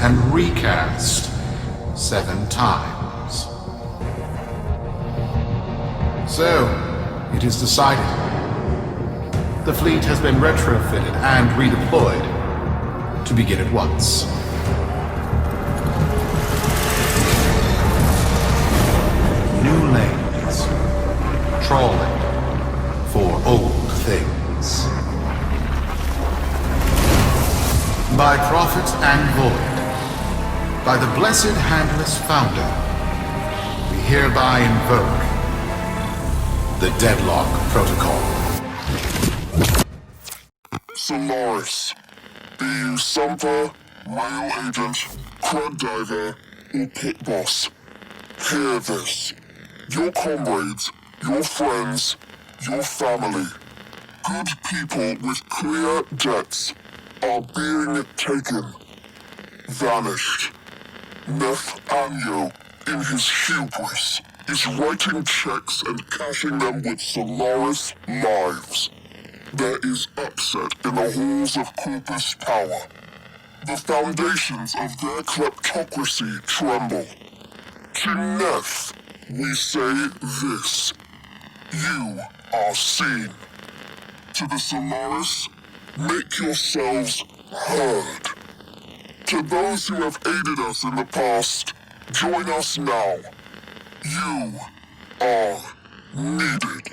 and recast 7 times. So, it is decided. The fleet has been retrofitted and redeployed to begin at once. New lanes, trawling for old things. By prophet and void, by the blessed handless founder, we hereby invoke the Deadlock Protocol. Solaris, be you Sumper, Rail Agent, Crud Diver, or Pit Boss. Hear this. Your comrades, your friends, your family, good people with clear debts are being taken. Vanished. Nathaniel, in his hubris, is writing checks and cashing them with Solaris lives. There is upset in the halls of Corpus Power. The foundations of their kleptocracy tremble. To Neth, we say this. You are seen. To the Solaris, make yourselves heard. To those who have aided us in the past, join us now. You are needed.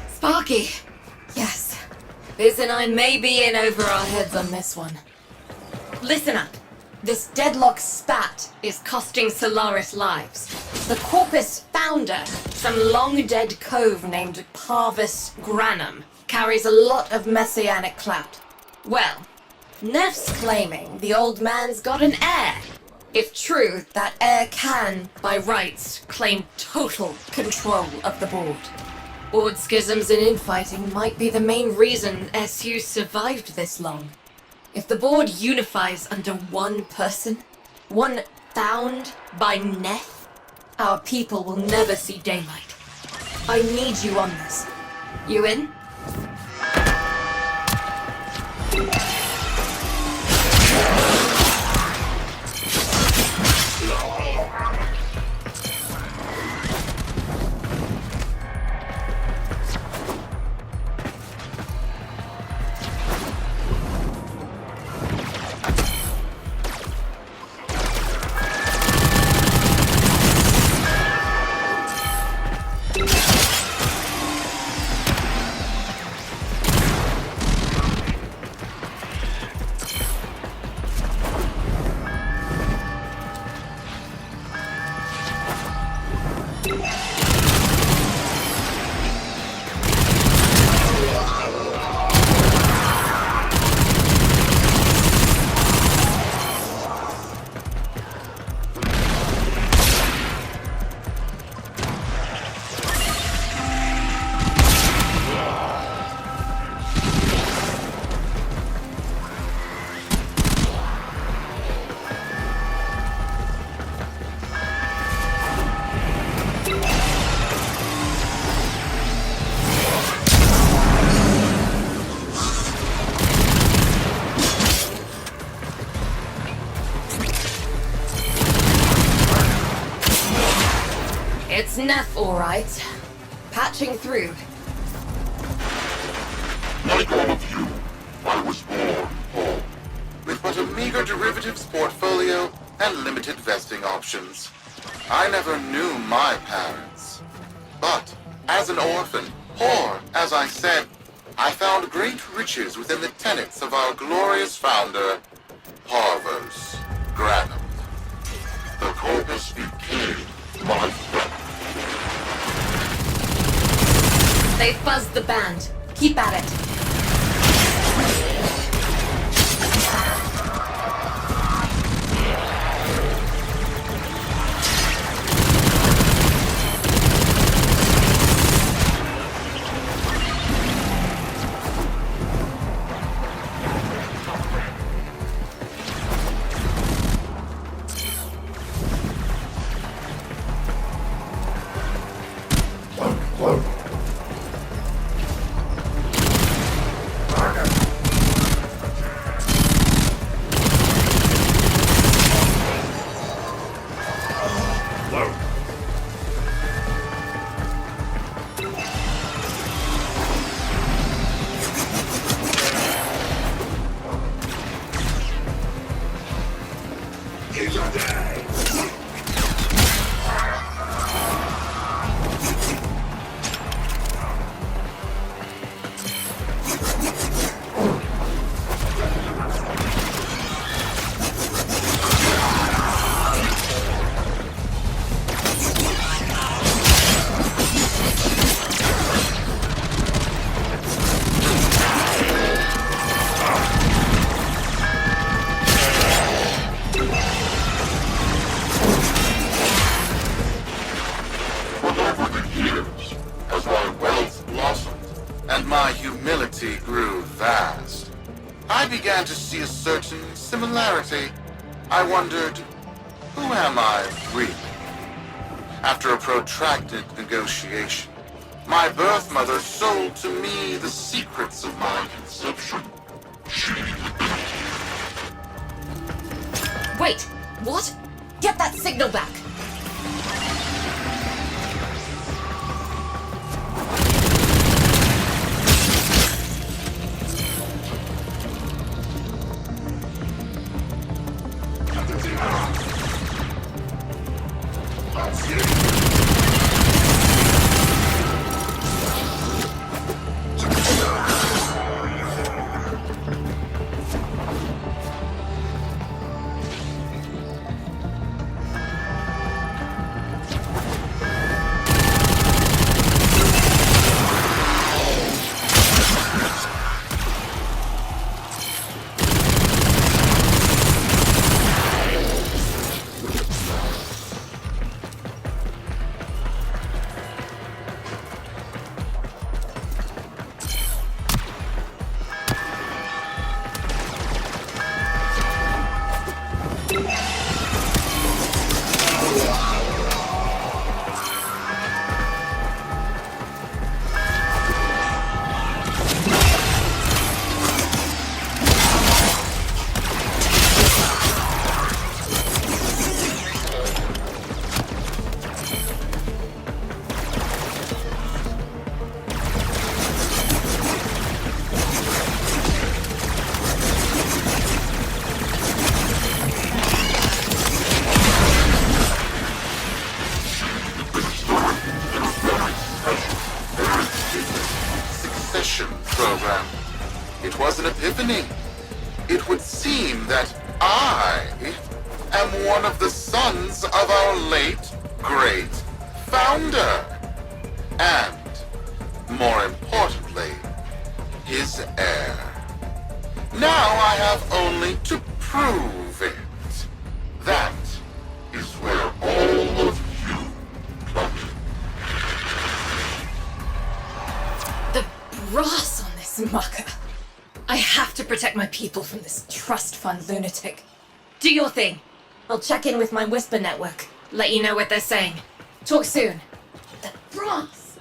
Sparky! Yes. Biz and I may be in over our heads on this one. Listen up. This Deadlock spat is costing Solaris lives. The Corpus founder, some long-dead cove named Parvos Granum, carries a lot of messianic clout. Well, Neff's claiming the old man's got an heir. If true, that heir can, by rights, claim total control of the board. Board schisms and infighting might be the main reason SU survived this long. If the board unifies under one person, one found by Neth, our people will never see daylight. I need you on this. You in? It's Neff, all right. Patching through. Like all of you, I was born whole. With but a meager derivatives portfolio and limited vesting options. I never knew my parents. But, as an orphan, poor, as I said, I found great riches within the tenets of our glorious founder, Parvos, Granum. The Corpus became my friend. They buzzed the band. Keep at it. began to see a certain similarity. I wondered, who am I, really? After a protracted negotiation, my birth mother sold to me the secrets of my conception. Wait, what? Get that signal back! Program. It was an epiphany. It would seem that I am one of the sons of our late, great founder. And, more importantly, his heir. Now I have only to prove it. That is where all of you come in. The brass on this mucker. I have to protect my people from this trust fund lunatic. Do your thing. I'll check in with my Whisper network. Let you know what they're saying. Talk soon. The brass!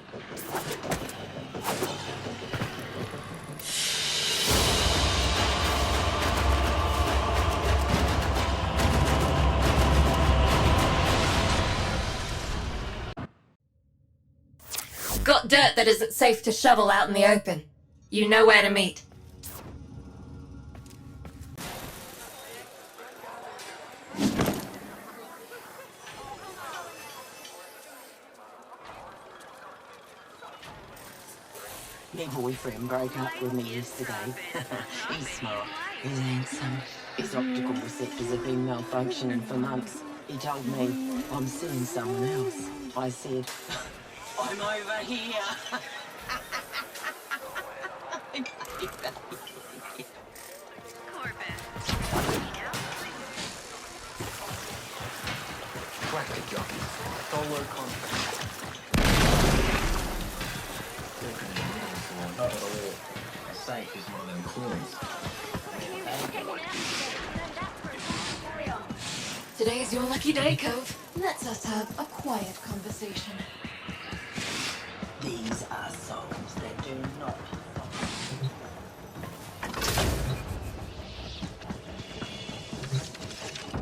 Got dirt that isn't safe to shovel out in the open. You know where to meet. My boyfriend broke up with me yesterday. He's smart, he's handsome. His optical receptors have been malfunctioning for months. He told me, I'm seeing someone else. I said, I'm over here. Crack it, jockey. Solo contract. Not at all. A safe is one of them coins. Today's your lucky day, Cove. Let's us have a quiet conversation. These are souls that do not.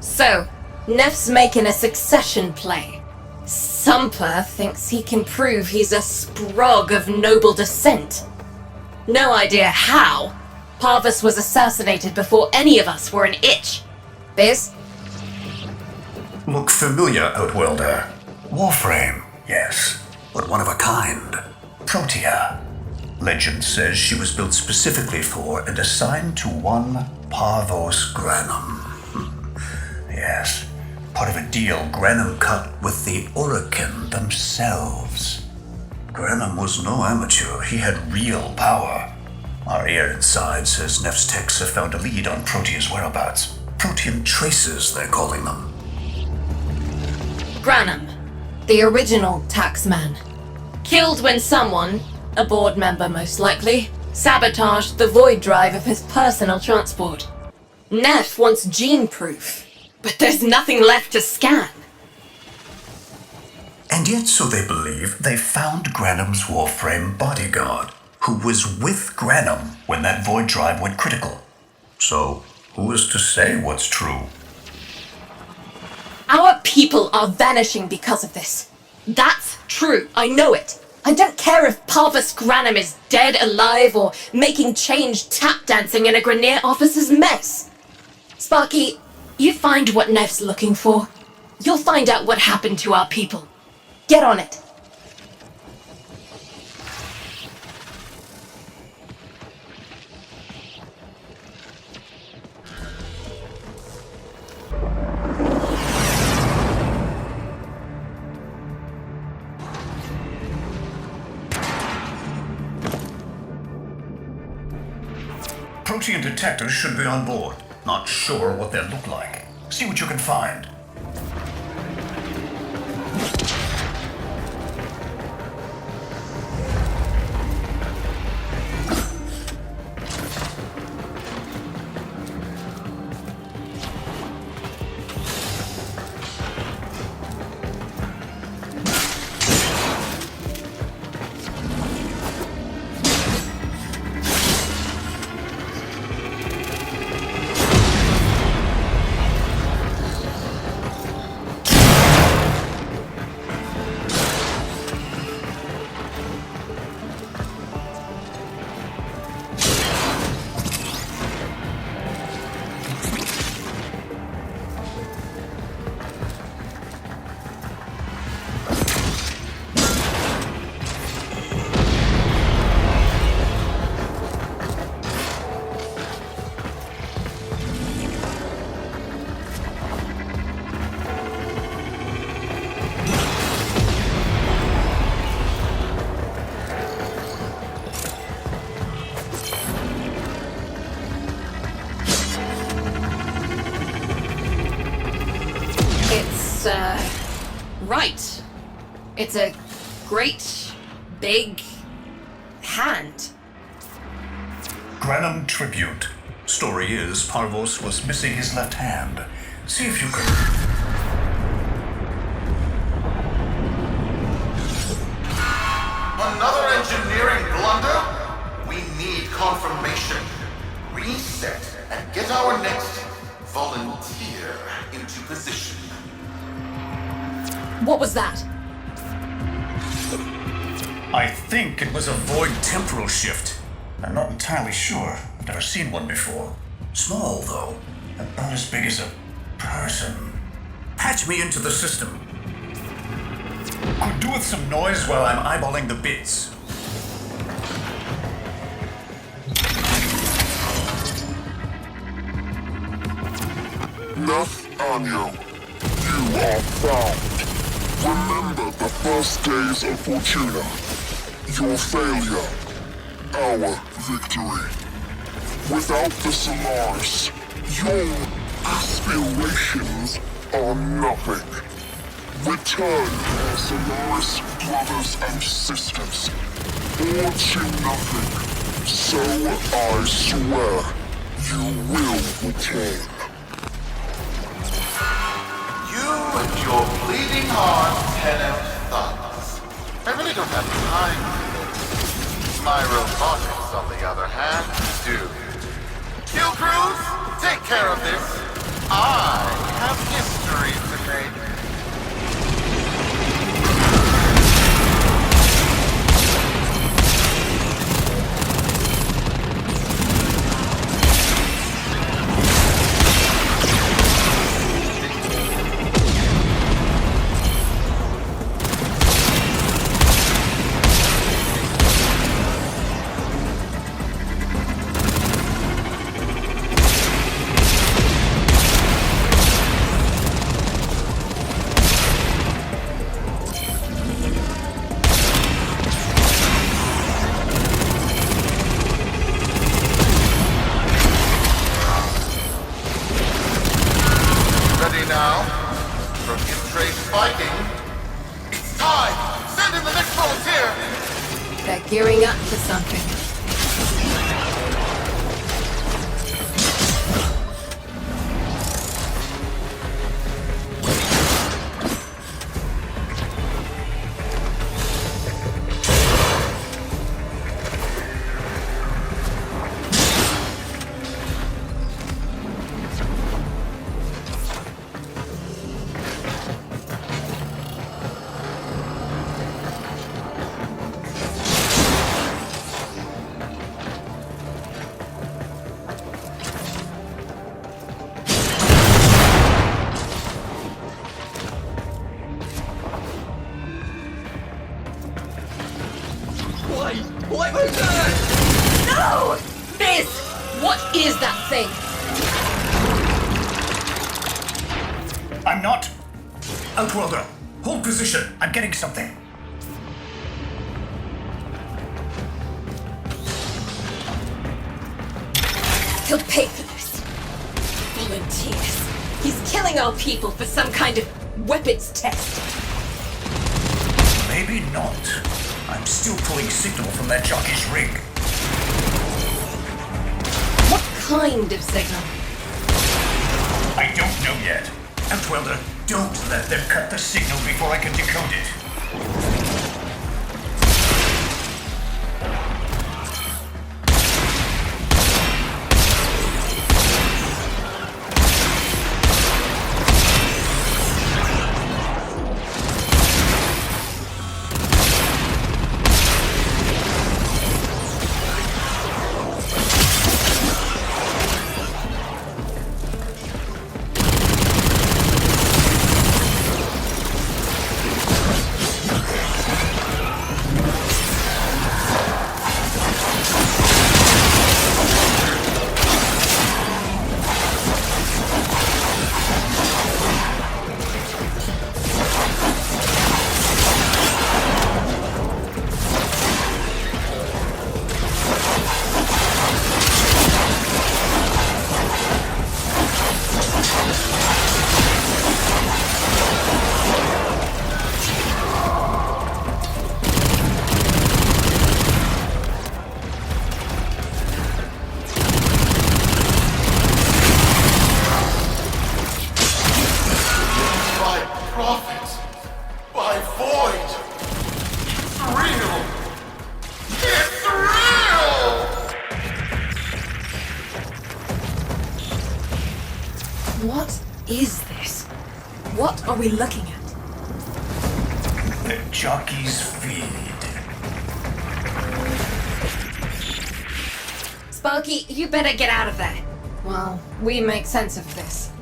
So, Neff's making a succession play. Sumper thinks he can prove he's a sprog of noble descent. No idea how. Parvos was assassinated before any of us were an itch. Biz? Look familiar, Outworlder. Warframe, yes, but one of a kind. Protea. Legend says she was built specifically for and assigned to one Parvos Granum. Yes, part of a deal Granum cut with the Orokin themselves. Granum was no amateur, he had real power. Our ear inside says Neff's techs have found a lead on Protea's whereabouts. Protean traces, they're calling them. Granum, the original taxman. Killed when someone, a board member most likely, sabotaged the void drive of his personal transport. Neff wants gene proof, but there's nothing left to scan. And yet, so they believe, they found Granum's Warframe bodyguard, who was with Granum when that void drive went critical. So, who is to say what's true? Our people are vanishing because of this. That's true, I know it. I don't care if Parvos Granum is dead, alive, or making change tap dancing in a Grenier officer's mess. Sparky, you find what Neff's looking for. You'll find out what happened to our people. Get on it. Protean detectors should be on board. Not sure what they'll look like. See what you can find. Right. It's a great, big hand. Granum tribute. Story is, Parvos was missing his left hand. See if you can... Another engineering blunder? We need confirmation. Reset and get our next volunteer into position. What was that? I think it was a void temporal shift. I'm not entirely sure. I've never seen one before. Small, though. About as big as a person. Patch me into the system. Could do with some noise while I'm eyeballing the bits. Neff Anyo, you are found. Remember the first days of Fortuna. Your failure, our victory. Without the Solaris, your aspirations are nothing. Return, our Solaris brothers and sisters, or to nothing. So I swear, you will return. You and your bleeding heart, ten-out thugs. I really don't have time for this. My robotics, on the other hand, do. Kill crews, take care of this. I have history to make. They're gearing up for something. What was that? No! Biz! What is that thing? I'm not. Outworlder, hold position. I'm getting something. He'll pay for this. Volunteers. He's killing our people for some kind of weapons test. Maybe not. I'm still pulling signal from that jockey's rig. What kind of signal? I don't know yet. Outworlder, don't let them cut the signal before I can decode it. What is this? What are we looking at? The jockey's feed. Sparky, you better get out of there. Well, we make sense of this.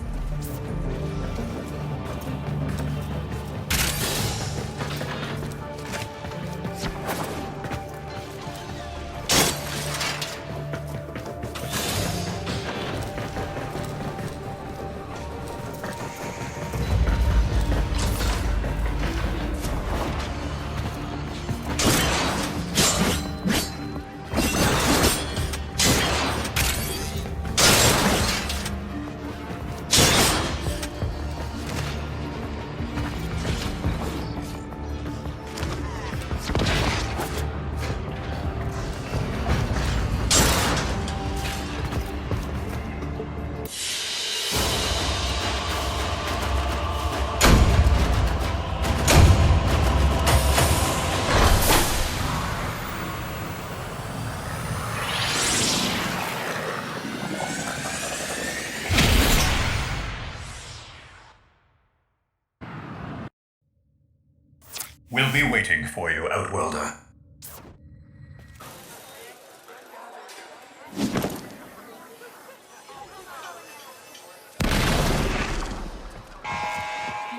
We'll be waiting for you, Outworlder.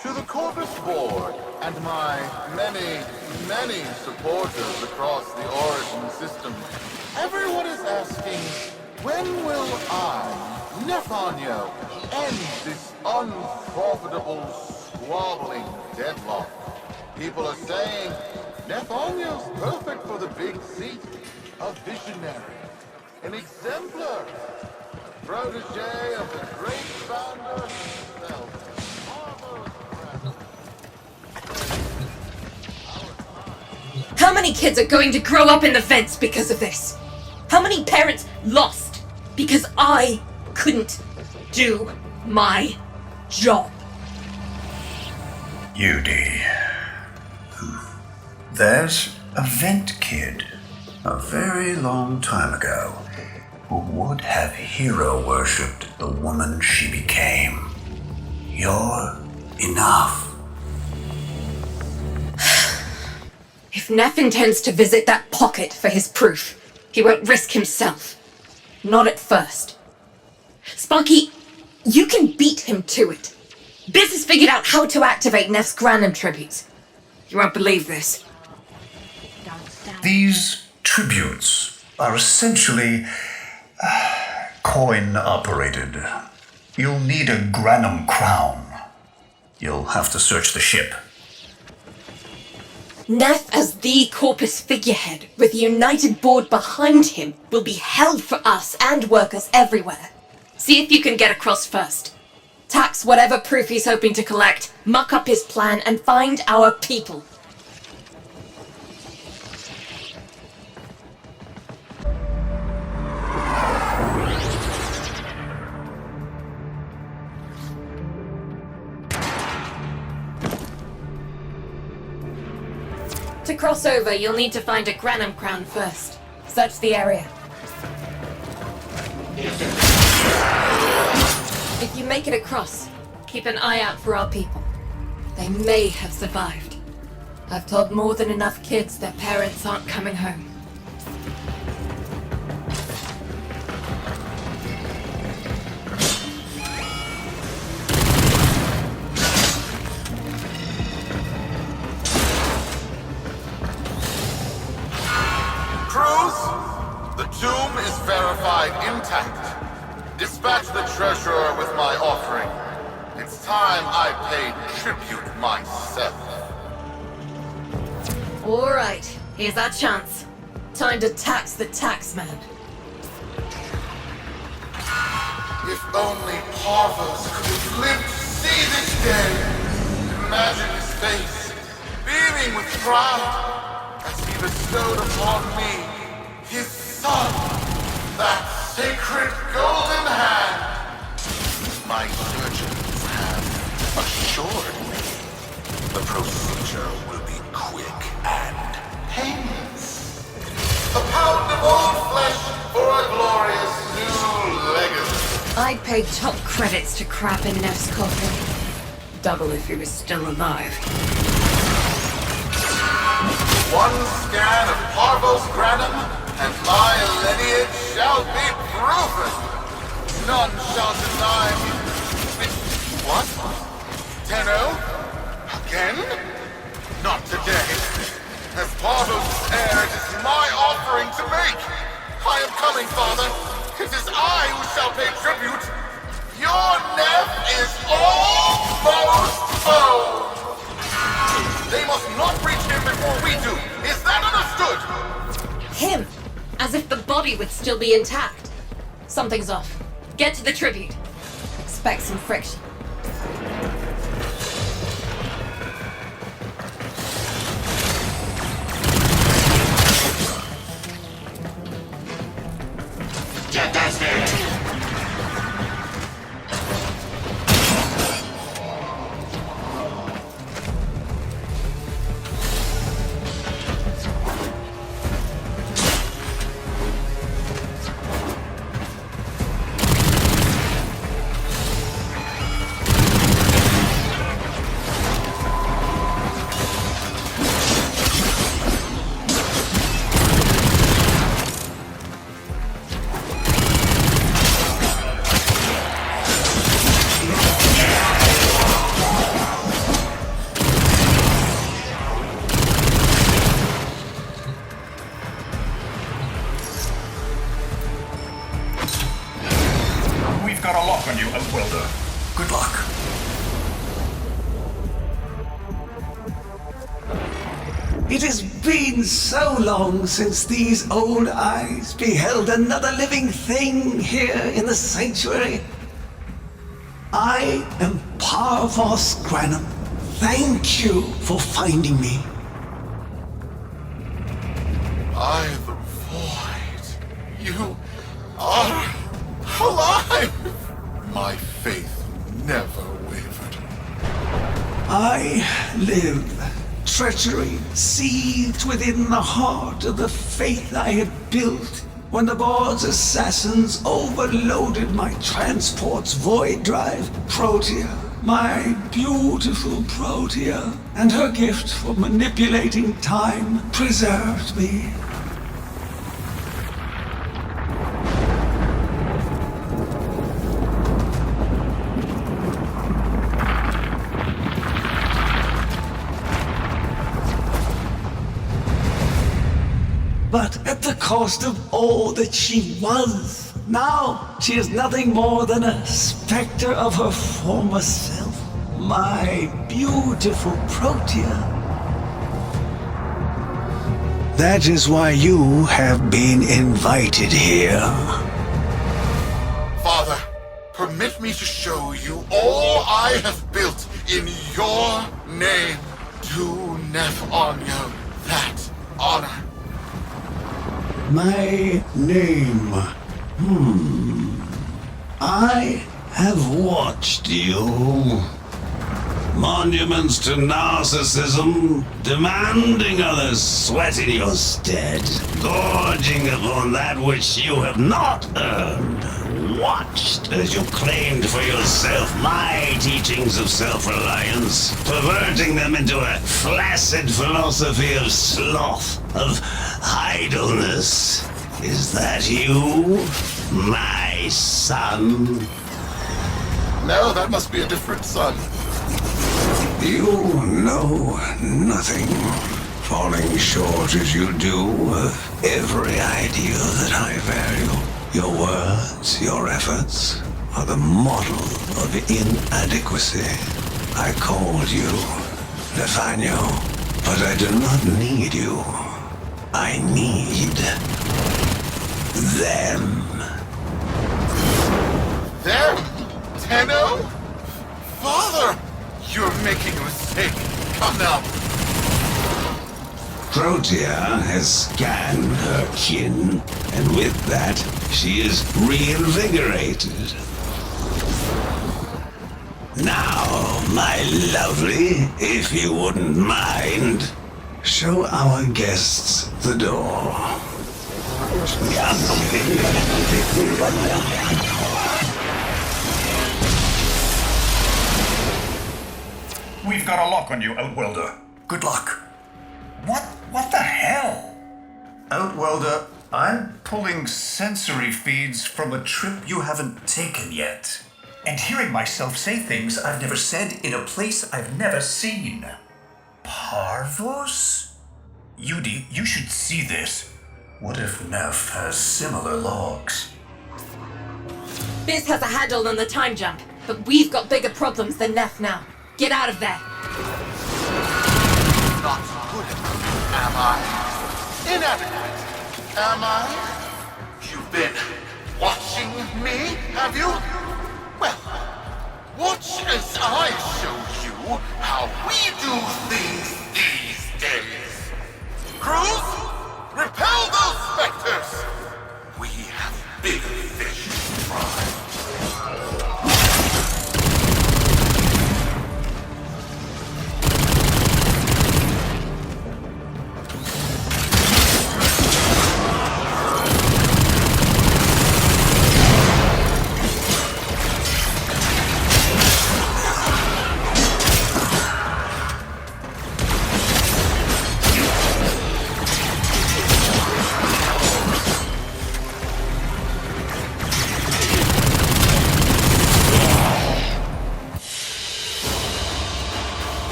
To the Corvus Board and my many, many supporters across the Origin system, everyone is asking, when will I, Nefanyo, end this unprofitable, squabbling deadlock? People are saying, Nefanyo's perfect for the big seat, a visionary, an exemplar, protege of the great founder himself, Parvos. How many kids are going to grow up in the vents because of this? How parents lost because I couldn't do my job. Judy. There's a vent kid, a very long time ago, who would have hero-worshipped the woman she became. You're enough. If Neff intends to visit that pocket for his proof, he won't risk himself. Not at first. Sparky, you can beat him to it. Biz has figured out how to activate Neff's Granum tributes. You won't believe this. These tributes are essentially coin-operated. You'll need a Granum crown. You'll have to search the ship. Neff as the Corpus figurehead, with the united board behind him, will be hell for us and workers everywhere. See if you can get across first. Tax whatever proof he's hoping to collect, muck up his plan, and find our people. To cross over, you'll need to find a Granum crown first. Search the area. If you make it across, keep an eye out for our people. They may have survived. I've told more than enough kids their parents aren't coming home. The tomb is verified intact. Dispatch the treasurer with my offering. It's time I paid tribute myself. Alright, here's our chance. Time to tax the taxman. If only Parvos could have lived to see this day. Imagine his face, beaming with pride, as he bestowed upon me his son, that sacred golden hand. My surgeons have assured me the procedure will be quick and painless. A pound of old flesh for a glorious new legacy. I'd pay top credits to crap in Neff's coffin. Double if he was still alive. One scan of Parvos Granum, and my lineage shall be proven. None shall deny me. What? Tenno? Again? Not today. As Parvos' heir, it is my offering to make. I am coming, Father. It is I who shall pay tribute. Your Neff is almost home. They must not reach him before we do. Is that understood? Him? As if the body would still be intact. Something's off. Get to the tribute. Expect some friction. Get downstairs! Good luck. It has been so long since these old eyes beheld another living thing here in the sanctuary. I am Parvos Granum. Thank you for finding me. I, the void. You are alive! My faith never wavered. I live. Treachery seethed within the heart of the faith I had built when the board's assassins overloaded my transport's void drive. Protea, my beautiful Protea, and her gift for manipulating time preserved me. But at the cost of all that she was. Now she is nothing more than a specter of her former self. My beautiful Protea. That is why you have been invited here. Father, permit me to show you all I have built in your name. Do Nef Anya that honor. My name. I have watched you. Monuments to narcissism, demanding others sweat in your stead, gorging upon that which you have not earned. Watched as you claimed for yourself my teachings of self-reliance, perverting them into a flaccid philosophy of sloth, of idleness. Is that you, my son? No, that must be a different son. You know nothing, falling short as you do of every ideal that I value. Your words, your efforts, are the model of inadequacy. I called you, Nathaniel, but I do not need you. I need them. Them? Tenno? Father! You're making a mistake. Come now. Protea has scanned her kin, and with that, she is reinvigorated. Now, my lovely, if you wouldn't mind, show our guests the door. We've got a lock on you, Outwelder. Good luck. What the hell? Outwelder, I'm pulling sensory feeds from a trip you haven't taken yet. And hearing myself say things I've never said in a place I've never seen. Parvos? Yudi, you should see this. What if Neff has similar logs? Biz has a handle on the time jump, but we've got bigger problems than Neff now. Get out of there. Not good enough, am I? Inadequate, am I? You've been watching me, have you? Well, watch as I show you how we do things these days. Crews, repel those specters! We have bigger fish to fry.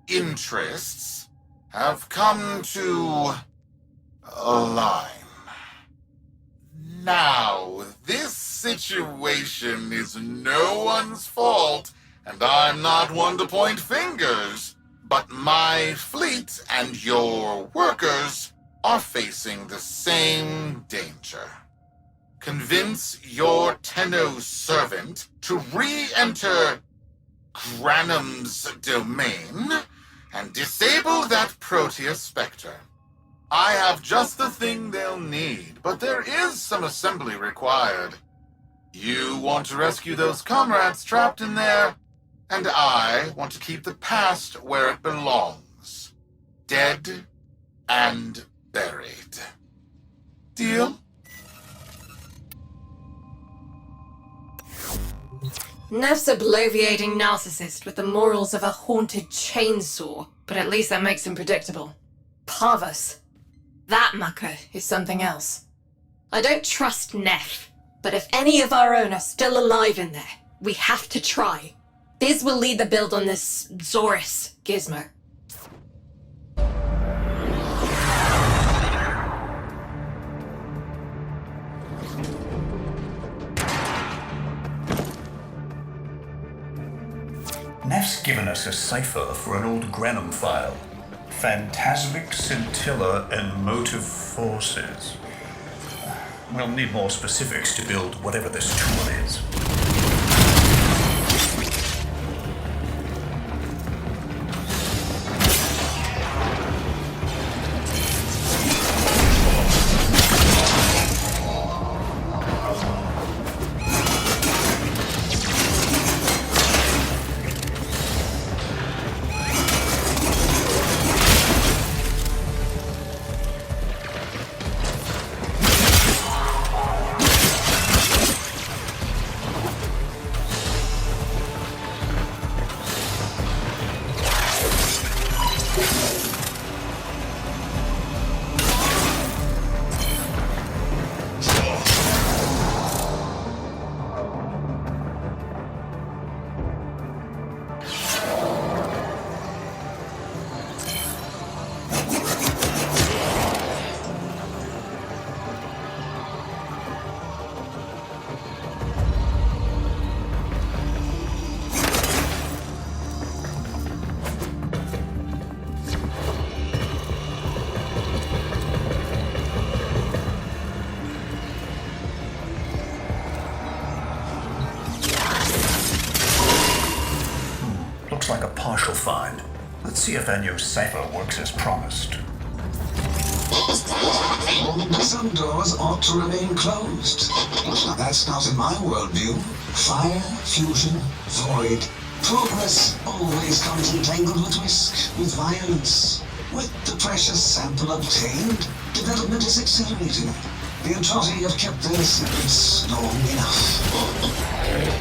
interests have come to align. Now, this situation is no one's fault, and I'm not one to point fingers, but my fleet and your workers are facing the same danger. Convince your Tenno servant to re-enter Granum's domain and disable that Protea Spectre. I have just the thing they'll need, but there is some assembly required. You want to rescue those comrades trapped in there, and I want to keep the past where it belongs. Dead and buried. Deal? Neff's a bloviating narcissist with the morals of a haunted chainsaw, but at least that makes him predictable. Parvos. That mucker is something else. I don't trust Neff, but if any of our own are still alive in there, we have to try. Biz will lead the build on this Zorus gizmo. Neff's given us a cipher for an old Granum file. Phantasmic scintilla and motive forces. We'll need more specifics to build whatever this tool is. Looks like a partial find. Let's see if Anyo's cipher works as promised. Some doors ought to remain closed. Now, that's not in my worldview. Fire, fusion, void. Progress always comes entangled with risk, with violence. With the precious sample obtained, development is accelerating. The Entrati have kept their secrets long enough.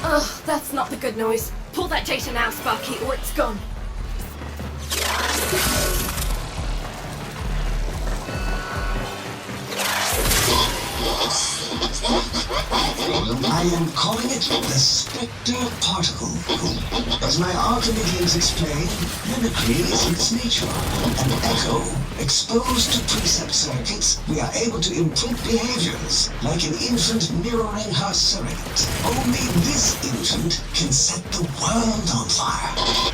Ugh, that's not the good noise. Pull that data now, Sparky, or it's gone. I am calling it the Spectre Particle. As my Archimedes explained, mimicry is its nature. An echo exposed to precept circuits, we are able to imprint behaviors, like an infant mirroring her surrogate. Only this infant can set the world on fire.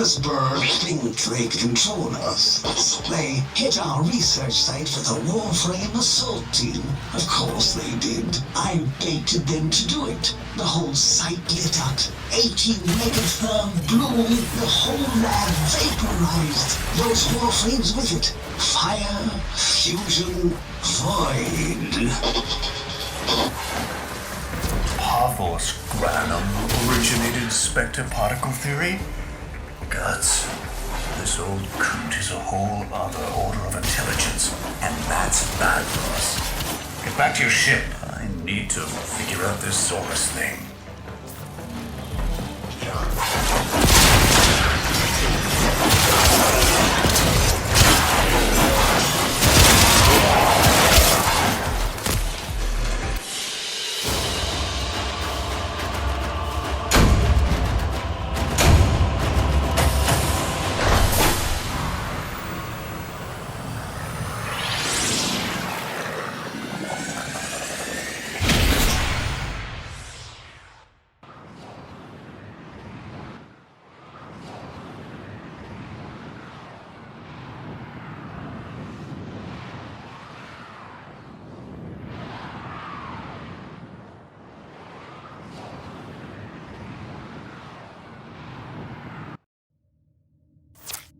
Johannesburg think they control us. They hit our research site for the Warframe assault team. Of course they did. I baited them to do it. The whole site lit up. 80 megatherm bloom. The whole lab vaporized. Those Warframes with it. Fire, fusion, void. Parvos Granum originated Spectre particle theory? Guts. This old coot is a whole other order of intelligence, and that's bad for us. Get back to your ship. I need to figure out this Zorus thing.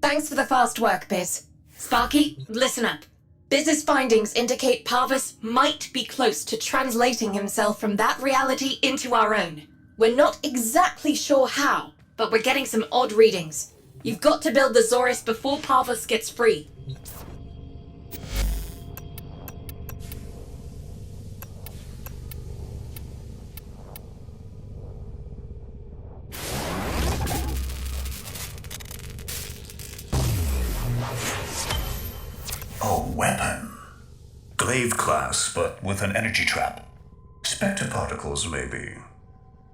Thanks for the fast work, Biz. Sparky, listen up. Biz's findings indicate Parvos might be close to translating himself from that reality into our own. We're not exactly sure how, but we're getting some odd readings. You've got to build the Zorus before Parvos gets free. A weapon. Glaive class, but with an energy trap. Spectre particles, maybe.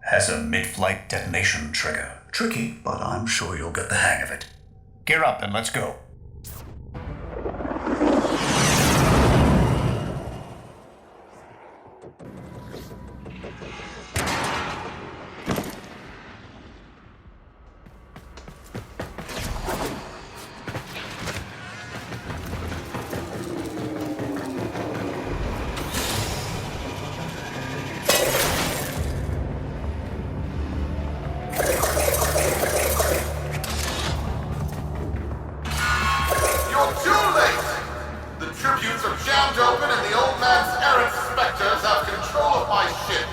Has a mid-flight detonation trigger. Tricky, but I'm sure you'll get the hang of it. Gear up and let's go. Man's errant specters have control of my ship.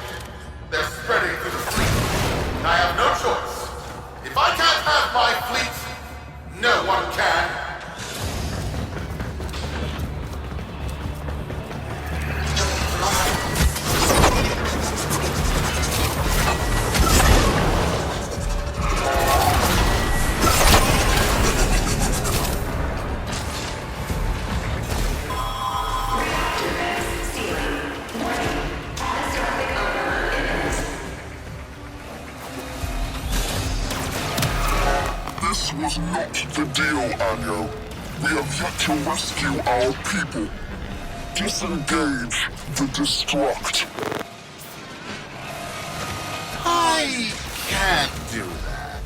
They're spreading through the fleet stop my fleet? No one can. This was not the deal, Anyo. We have yet to rescue our people. Disengage the destruct. I can't do that.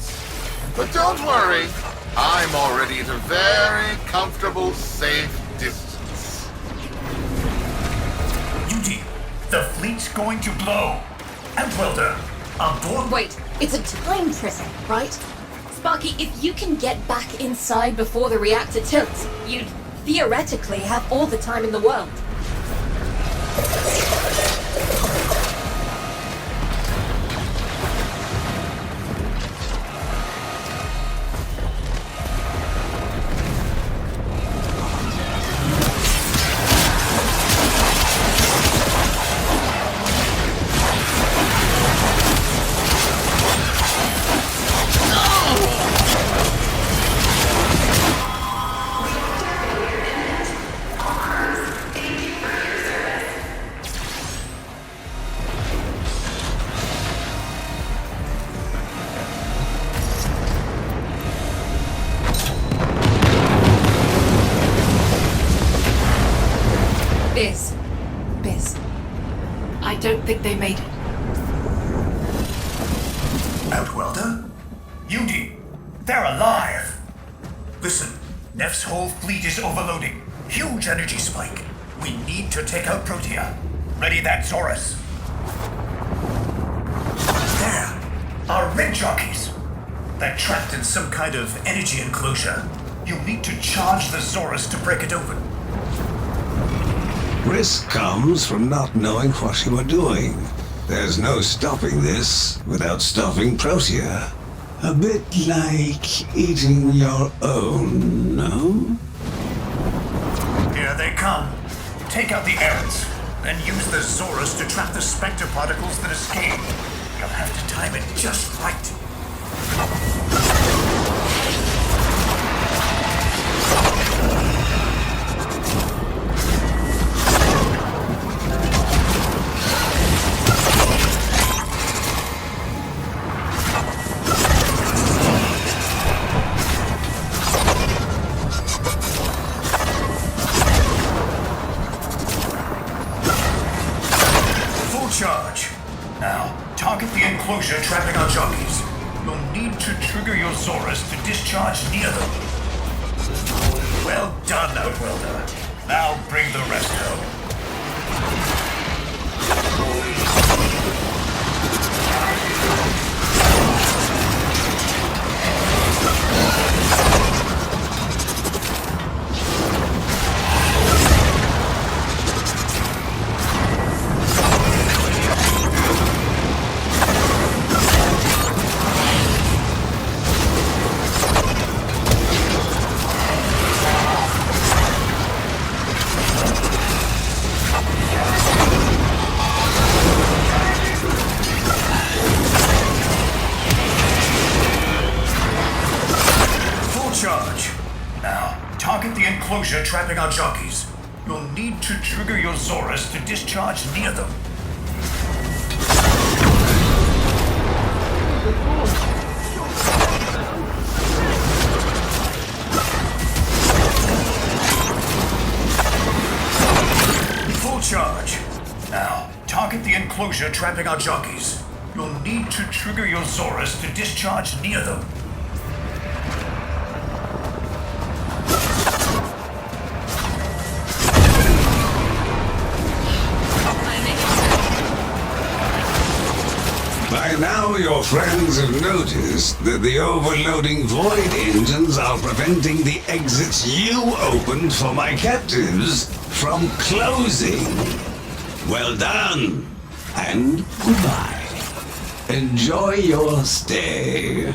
But don't worry. I'm already at a very comfortable, safe distance. Beauty, the fleet's going to blow. Outwelder, on board. Wait, it's a time prison, right? Sparky, if you can get back inside before the reactor tilts, you'd theoretically have all the time in the world. Biz. I don't think they made it. Outwelder? Beauty, they're alive. Listen, Neff's whole fleet is overloading. Huge energy spike. We need to take out Protea. Ready that, Zorus. There, our red jockeys. They're trapped in some kind of energy enclosure. You need to charge the Zorus to break it open. Risk comes from not knowing what you are doing. There's no stopping this without stopping Protea. A bit like eating your own, no? Here they come. Take out the errants, then use the Zorus to trap the specter particles that escape. You'll have to time it just right. Charge. Now, target the enclosure trapping our jockeys. You'll need to trigger your Zorus to discharge near them. Well done, Outwelder. Now bring the rest home. Charge. Now, target the enclosure trapping our jockeys. You'll need to trigger your Zorus to discharge near them. Full charge. Now, target the enclosure trapping our jockeys. You'll need to trigger your Zorus to discharge near them. By now, your friends have noticed that the overloading void engines are preventing the exits you opened for my captives from closing. Well done, and goodbye. Enjoy your stay.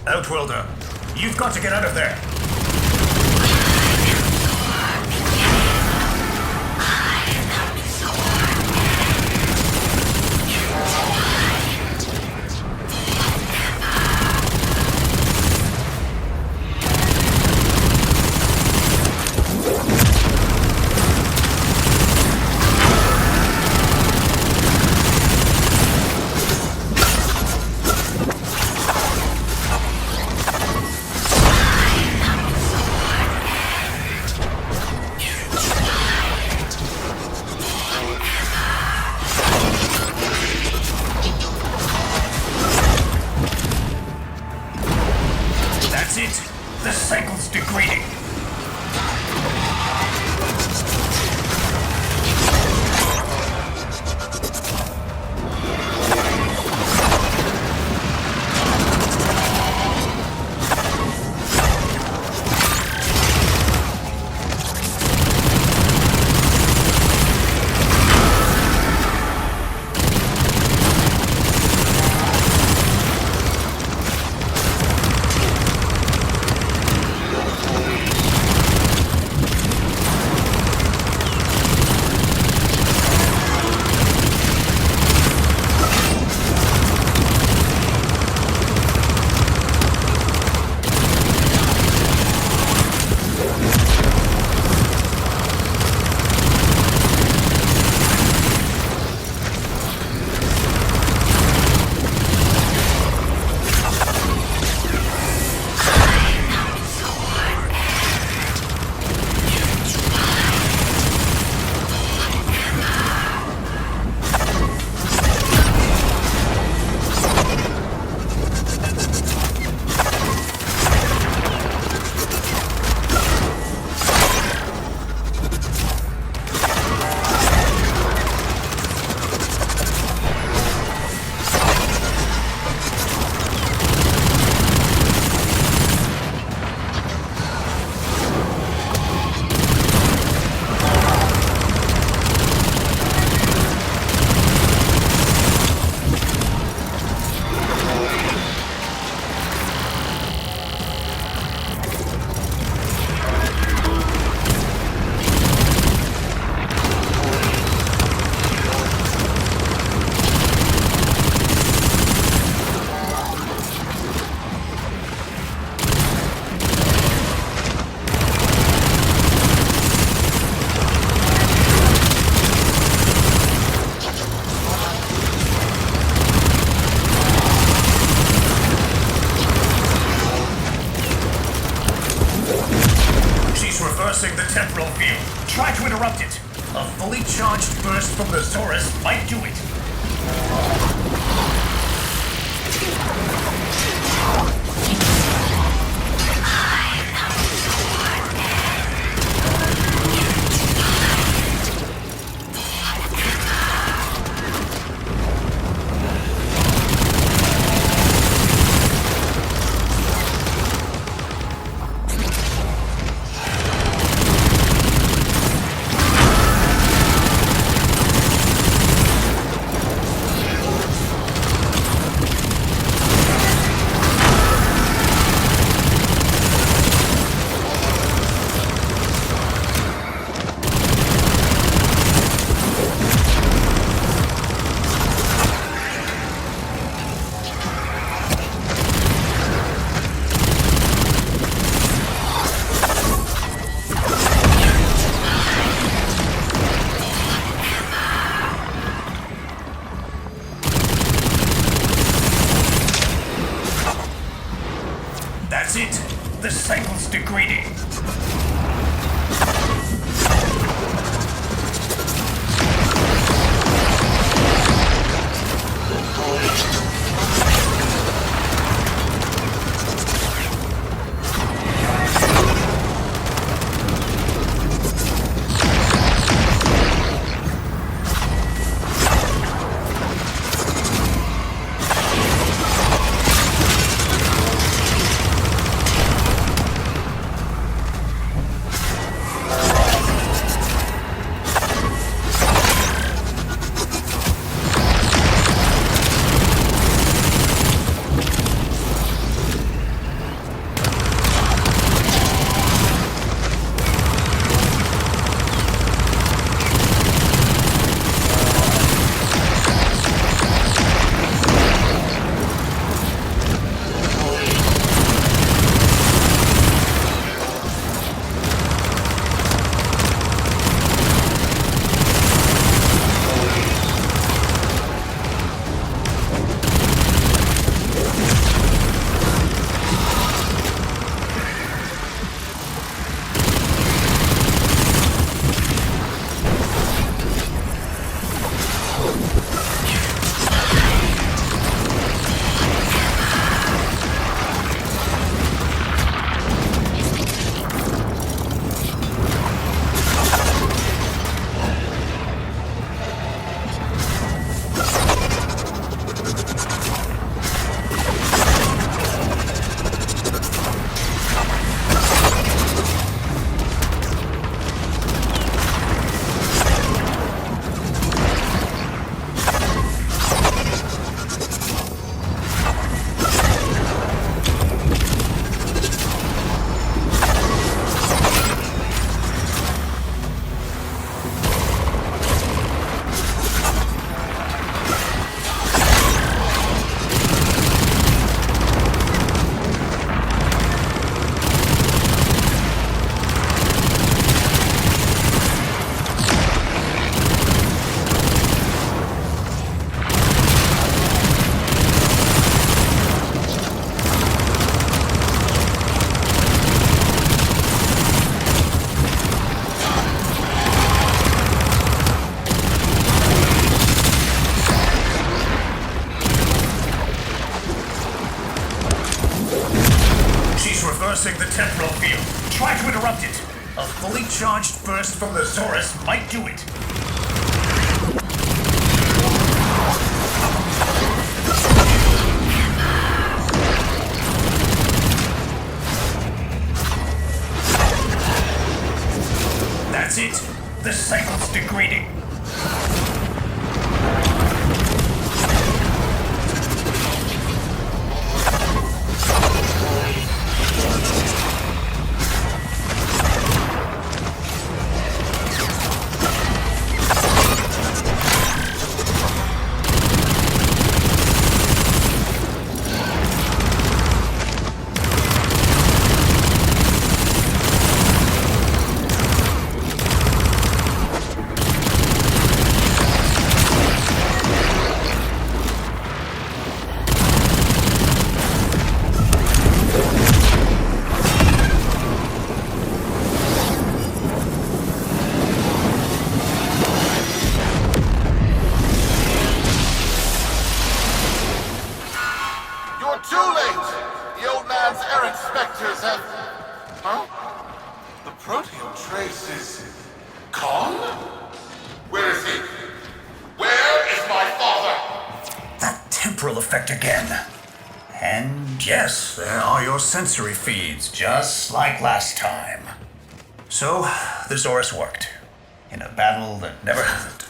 Outworlder, you've got to get out of there. That's it. The cycle's degrading. Reversing the temporal field. Try to interrupt it. A fully charged burst from the Saurus might do it. That's it. The cycle's degrading. field. Try to interrupt it. A fully charged burst from the Zorus might do it. That's it. The cycle's degrading. Sensory feeds, just like last time. So, the Zorus worked. In a battle that never happened.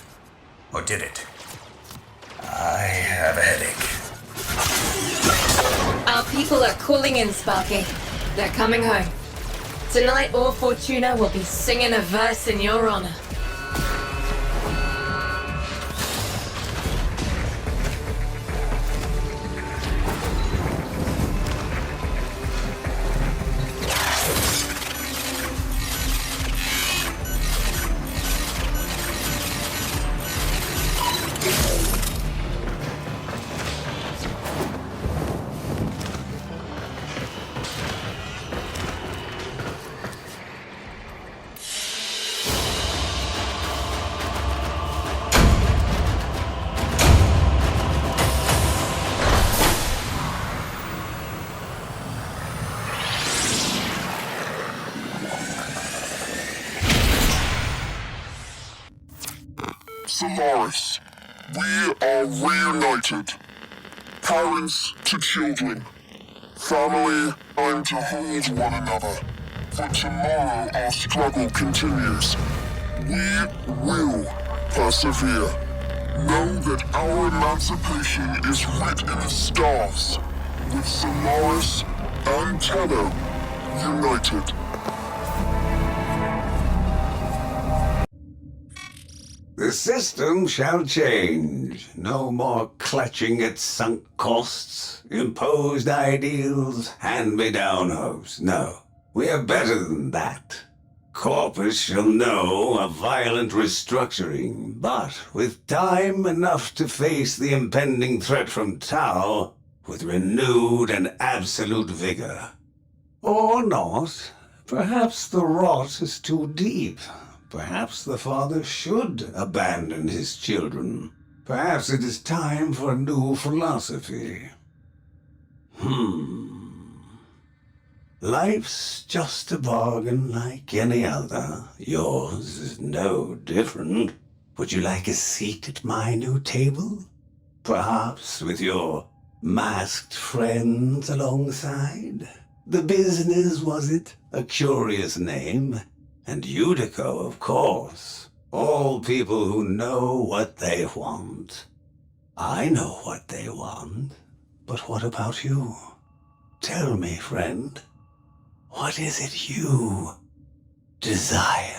Or did it? I have a headache. Our people are calling in, Sparky. They're coming home. Tonight, all Fortuna will be singing a verse in your honor. Solaris, we are reunited. Parents to children. Family and to hold one another. For tomorrow our struggle continues. We will persevere. Know that our emancipation is writ in the stars. With Solaris and Tenno united. The system shall change. No more clutching at sunk costs, imposed ideals, hand-me-down hopes. No, we are better than that. Corpus shall know a violent restructuring, but with time enough to face the impending threat from Tau with renewed and absolute vigor. Or not. Perhaps the rot is too deep. Perhaps the father should abandon his children. Perhaps it is time for a new philosophy. Life's just a bargain like any other. Yours is no different. Would you like a seat at my new table? Perhaps with your masked friends alongside? The business, was it? A curious name. And Udico, of course. All people who know what they want. I know what they want. But what about you? Tell me, friend. What is it you desire?